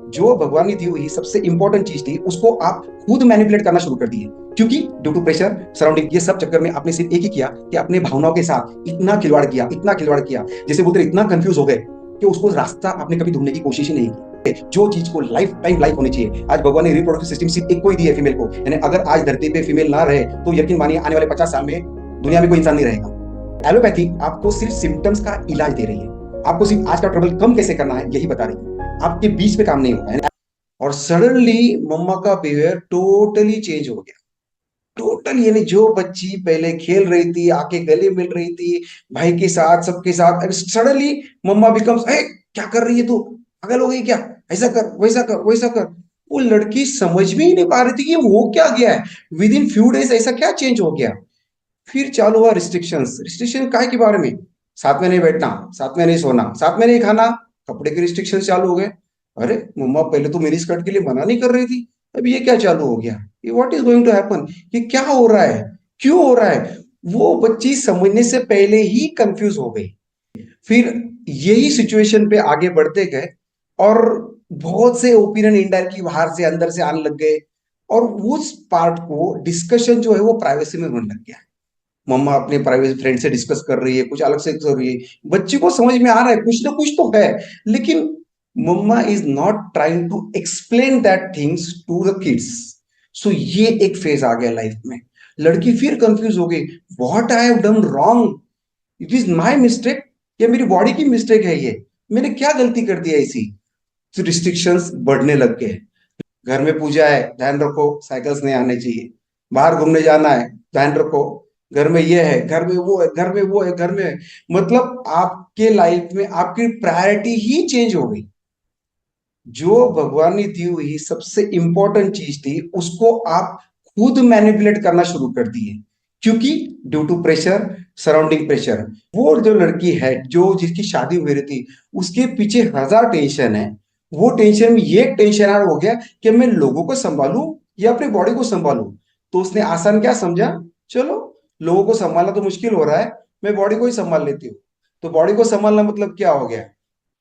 जो भगवान ने दी हुई सबसे इंपॉर्टेंट चीज थी उसको आप खुद मैनिपुलेट करना शुरू कर दिए। क्योंकि ड्यू टू प्रेशर सराउंडिंग ये सब चक्कर में आपने सिर्फ एक ही किया कि अपने भावनाओं के साथ इतना खिलवाड़ किया, जैसे बोलते इतना कंफ्यूज हो गए कि उसको रास्ता आपने कभी ढूंढने की कोशिश ही नहीं की। जो चीज को लाइफ टाइम लाइफ होनी चाहिए, आज भगवान ने रिप्रोडक्टिव सिस्टम सिर्फ एक को ही दी है, फीमेल को। यानी अगर आज धरती पे फीमेल ना रहे तो यकीन मानिए आने वाले 50 साल में दुनिया में कोई इंसान नहीं रहेगा। एलोपैथी आपको सिर्फ सिम्टम्स का इलाज दे रही है, आपको सिर्फ आज का ट्रबल कम कैसे करना है यही बता रही है, आपके बीच पे काम नहीं होगा है। और सडनली मम्मा का बिहेवियर टोटली चेंज हो गया। टोटल यानी जो बच्ची पहले खेल रही थी, आके गले मिल रही थी भाई के साथ सबके साथ, सडनली मम्मा बिकम्स, ए क्या कर रही है तू, पागल हो गई क्या, ऐसा कर वैसा कर वैसा कर। वो लड़की समझ में ही नहीं पा रही थी कि वो क्या गया है। विद इन फ्यू डेज ऐसा क्या चेंज हो गया। फिर चालू हुआ रिस्ट्रिक्शंस। रिस्ट्रिक्शन काय के बारे में, साथ में नहीं बैठना, साथ में नहीं सोना, साथ में नहीं खाना, कपड़े के रिस्ट्रिक्शन चालू हो गए। अरे मम्मा पहले तो मेरी स्कर्ट के लिए मना नहीं कर रही थी, अब ये क्या चालू हो गया, ये what is going to happen, ये क्या हो रहा है, क्यों हो रहा है। वो बच्ची समझने से पहले ही कंफ्यूज हो गई। फिर यही सिचुएशन पे आगे बढ़ते गए और बहुत से ओपिनियन इनडायरेक्टली बाहर से अंदर से आने लग गए। और उस पार्ट को डिस्कशन जो है वो प्राइवेसी में होने लग गया। मम्मा अपने प्राइवेट फ्रेंड से डिस्कस कर रही है, कुछ अलग से कर रही है, बच्चे को समझ में आ रहा है कुछ ना कुछ तो है, लेकिन mama is not trying to explain that things to the kids. So ये एक फेज आ गया लाइफ में। लड़की फिर कंफ्यूज हो गई, what I have done wrong, it is my mistake या मेरी बॉडी की मिस्टेक है, ये मैंने क्या गलती कर दी ऐसी। तो रिस्ट्रिक्शंस बढ़ने लग गए। घर में पूजा है, ध्यान रखो साइकिल्स नहीं आने चाहिए। बाहर घूमने जाना है, ध्यान रखो। घर में ये है, घर में वो है, घर में वो है, घर में है। मतलब आपके लाइफ में आपकी प्रायोरिटी ही चेंज हो गई। जो भगवान ने दी हुई सबसे इंपॉर्टेंट चीज थी उसको आप खुद मैनिपुलेट करना शुरू कर दिए। क्योंकि due to pressure surrounding pressure, वो जो लड़की है जो जिसकी शादी हुई रही थी उसके पीछे हजार टेंशन है। वो टेंशन में ये टेंशन हो गया कि मैं लोगों को संभालूं या अपनी बॉडी को संभालूं। तो उसने आसान क्या समझा, चलो लोगों को संभालना तो मुश्किल हो रहा है, मैं बॉडी को ही संभाल लेती हूँ। तो बॉडी को संभालना मतलब क्या हो गया,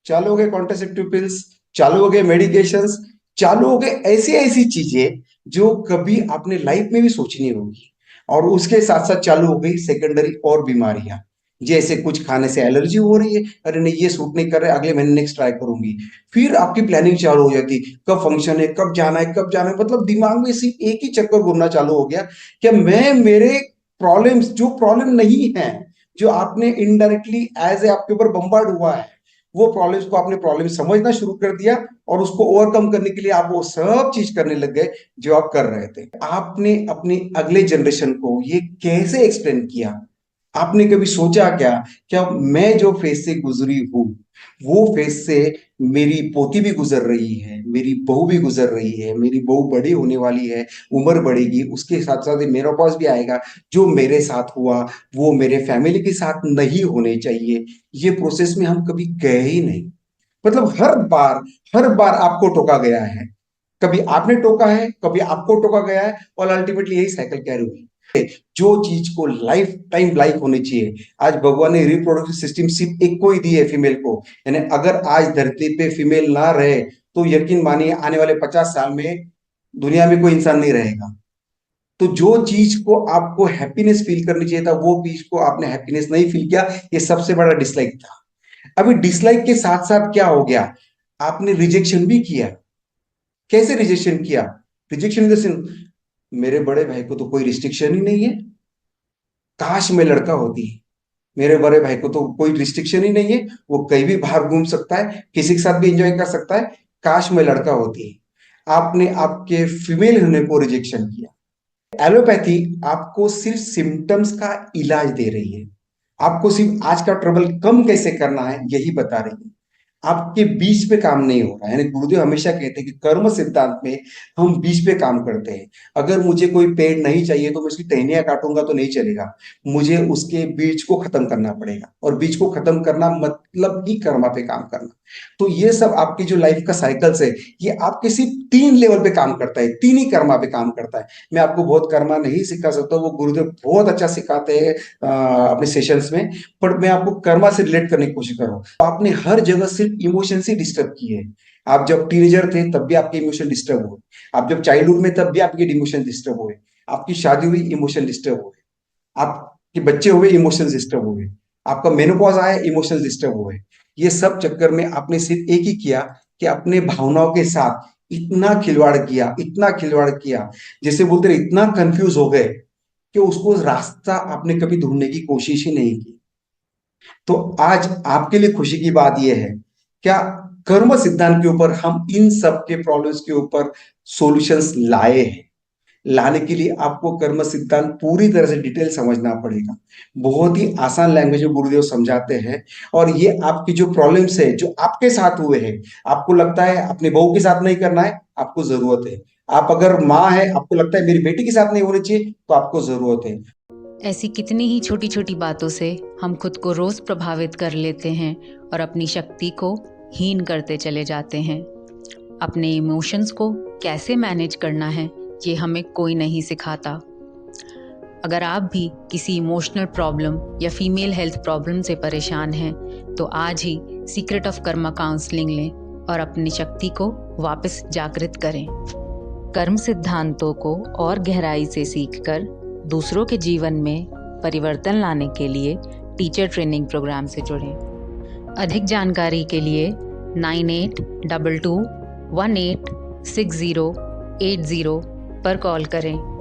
चालू हो गए कॉन्ट्रासेप्टिव पिल्स, चालू हो गए मेडिकेशंस, चालू हो गए ऐसी ऐसी चीजें जो कभी आपने लाइफ में भी सोची नहीं होगी। और उसके साथ साथ चालू हो गई सेकेंडरी और बीमारियां, जैसे कुछ खाने से एलर्जी हो रही है, अरे नहीं ये सूट नहीं कर रहा है, अगले महीने नेक्स्ट ट्राई करूंगी। फिर आपकी प्लानिंग चालू हो जाती, कब फंक्शन है, कब जाना है, कब जाना है, मतलब दिमाग में सिर्फ एक ही चक्कर घूमना चालू हो गया कि मैं मेरे प्रॉब्लम्स जो प्रॉब्लम नहीं है, जो आपने इनडायरेक्टली एज ए आपके ऊपर बम्बार्ड हुआ है, वो प्रॉब्लम्स को आपने प्रॉब्लम समझना शुरू कर दिया। और उसको ओवरकम करने के लिए आप वो सब चीज करने लग गए जो आप कर रहे थे। आपने अपनी अगले जनरेशन को ये कैसे एक्सप्लेन किया, आपने कभी सोचा क्या, क्या मैं जो फेज से गुजरी हूं वो फेज से मेरी पोती भी गुजर रही है, मेरी बहू भी गुजर रही है, मेरी बहू बड़ी होने वाली है, उम्र बढ़ेगी, उसके साथ साथ मेरा पास भी आएगा। जो मेरे साथ हुआ वो मेरे फैमिली के साथ नहीं होने चाहिए। ये प्रोसेस में हम कभी गए ही नहीं। मतलब हर बार आपको टोका गया है, कभी आपने टोका है, कभी आपको टोका गया है, और अल्टीमेटली यही साइकिल कैरी हुई। जो चीज को लाइफ टाइम लाइफ होनी चाहिए, आज भगवान ने रिप्रोडक्टिव सिस्टम सिर्फ एक को ही दी है, फीमेल को। यानी अगर आज धरती पे फीमेल ना रहे तो यकीन मानिए आने वाले 50 साल में दुनिया में कोई इंसान नहीं रहेगा। तो जो चीज को आपको हैप्पीनेस फील करनी चाहिए था वो चीज को आपने हैप्पीनेस नहीं फील किया, ये सबसे बड़ा डिसलाइक था। अभी डिसलाइक के साथ साथ क्या हो गया, आपने रिजेक्शन भी किया। कैसे रिजेक्शन किया, रिजेक्शन इन द सेंस, मेरे बड़े भाई को तो कोई रिस्ट्रिक्शन ही नहीं है, काश मैं लड़का होती, मेरे बड़े भाई को तो कोई रिस्ट्रिक्शन ही नहीं है, वो कहीं भी बाहर घूम सकता है, किसी के साथ भी एंजॉय कर सकता है, काश मैं लड़का होती। आपने आपके फीमेल होने को रिजेक्शन किया। एलोपैथी आपको सिर्फ सिम्टम्स का इलाज दे रही है, आपको सिर्फ आज का ट्रबल कम कैसे करना है यही बता रही है, आपके बीच पे काम नहीं हो रहा है। यानी गुरुदेव हमेशा कहते हैं कि कर्म सिद्धांत में हम बीच पे काम करते हैं। अगर मुझे कोई पेड़ नहीं चाहिए तो मैं उसकी टहनियां काटूंगा तो नहीं चलेगा, मुझे उसके बीज को खत्म करना पड़ेगा, और बीज को खत्म करना मतलब ही कर्मा पे काम करना। तो ये सब आपकी जो लाइफ का साइकिल्स है, ये आपके सिर्फ 3 लेवल पे काम करता है, 3 ही कर्मा पे काम करता है। मैं आपको बहुत कर्मा नहीं सिखा सकता, वो गुरुदेव बहुत अच्छा सिखाते हैं अपने सेशंस में, पर मैं आपको कर्मा से रिलेट करने की कोशिश कर रहा हूँ। आपने हर जगह सिर्फ सिर्फ इमोशन से डिस्टर्ब किए हैं। आप जब टीनेजर थे तब भी आपके इमोशन डिस्टर्ब हुए, आप जब चाइल्डहुड में तब भी आपके इमोशन डिस्टर्ब हुए, आपकी शादी हुई इमोशन डिस्टर्ब हुए, आपके बच्चे हुए इमोशंस डिस्टर्ब हुए, आपका मेनोपॉज आया इमोशंस डिस्टर्ब हुए। ये सब चक्कर में आपने सिर्फ एक ही किया कि अपने भावनाओं के साथ इतना खिलवाड़ किया, इतना खिलवाड़ किया, जैसे बोलते रहे इतना कंफ्यूज हो गए कि उसको रास्ता आपने कभी ढूंढने की कोशिश ही नहीं की। तो आज आपके लिए खुशी की बात यह है, क्या कर्म सिद्धांत के ऊपर हम इन सब के प्रॉब्लम्स के ऊपर सॉल्यूशंस लाए हैं। लाने के लिए आपको कर्म सिद्धांत पूरी तरह से डिटेल समझना पड़ेगा। बहुत ही आसान लैंग्वेज में गुरुदेव समझाते हैं। और ये आपकी जो प्रॉब्लम्स है जो आपके साथ हुए हैं, आपको लगता है अपने बहू के साथ नहीं करना है, आपको जरूरत है। आप अगर माँ है, आपको लगता है मेरी बेटी के साथ नहीं होनी चाहिए, तो आपको जरूरत है। ऐसी कितनी ही छोटी छोटी बातों से हम खुद को रोज प्रभावित कर लेते हैं और अपनी शक्ति को हीन करते चले जाते हैं। अपने इमोशंस को कैसे मैनेज करना है ये हमें कोई नहीं सिखाता। अगर आप भी किसी इमोशनल प्रॉब्लम या फीमेल हेल्थ प्रॉब्लम से परेशान हैं तो आज ही सीक्रेट ऑफ कर्मा काउंसलिंग लें और अपनी शक्ति को वापस जागृत करें। कर्म सिद्धांतों को और गहराई से सीखकर दूसरों के जीवन में परिवर्तन लाने के लिए टीचर ट्रेनिंग प्रोग्राम से जुड़ें। अधिक जानकारी के लिए 9822186080 पर कॉल करें।